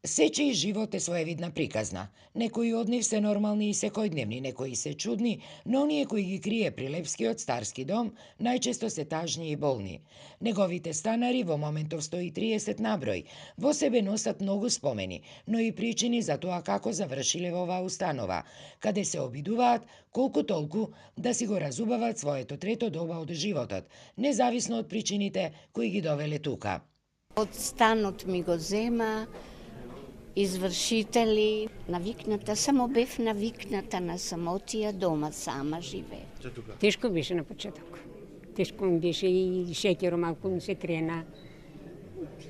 Сече и живот е своевидна приказна. Некои од нив се нормални и секојдневни, некои се чудни, но оние кои ги крие Прилепскиот старски дом најчесто се тажни и болни. Неговите станари во моментов 130 наброј, во себе носат многу спомени, но и причини за тоа како завршиле во оваа установа, каде се обидуваат колку толку да си го разубават своето трето доба од животот, независно од причините кои ги довеле тука. Од станот ми го зема, извршители, навикната, само бев навикната на самотија дома, сама живеев. Тешко беше на почеток. Тешко ми беше и шеќером малку ми се крена.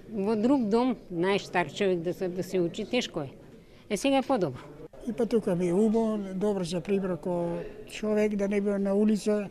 Во друг дом, најстар човек да се учи, тешко е. Сега е подобро. И па тука ми е убаво, добро за прибра ко човек да не бил на улица,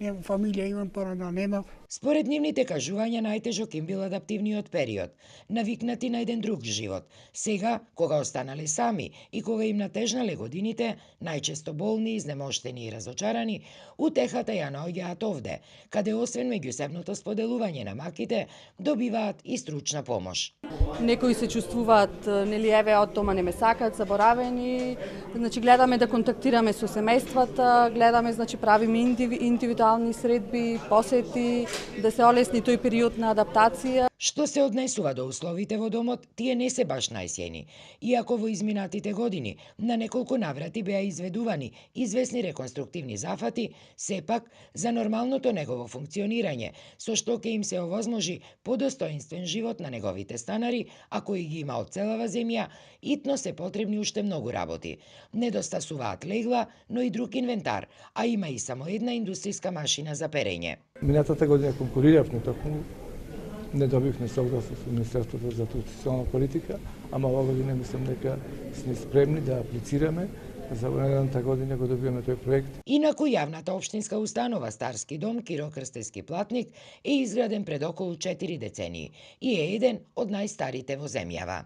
немам фамилија, имам пара да немав. Според нивните кажувања најтежок им бил адаптивниот период, навикнати на еден друг живот. Сега, кога останале сами и кога им натежнале годините, најчесто болни, изнемоштени и разочарани, утехата ја наоѓаат овде, каде освен меѓусебното споделување на маките, добиваат и стручна помош. Некои се чувствуваат, нели еве од дома не ме сакаат, заборавени. Значи гледаме да контактираме со семејствата, гледаме, значи правиме индивидуални средби, посети, да се олесни тој период на адаптација. Што се однесува до условите во домот, тие не се баш најсјајни. Иако во изминатите години на неколку наврати беа изведувани известни реконструктивни зафати, сепак за нормалното негово функционирање, со што ќе им се овозможи подостоинствен живот на неговите станари, а кои ги има од целава земја, итно се потребни уште многу работи. Недостасуваат легла, но и друг инвентар, а има и само една индустријска машина за перење. Минатата година конкуриравме токму, не добивме согласност со Министерството за социјална политика, ама оваа година мислам дека сме спремни да аплицираме за наредната година го добиваме тој проект. Инаку јавната општинска установа Старски дом Киро Крстевски Платник е изграден пред околу 4 децении и е еден од најстарите во земјава.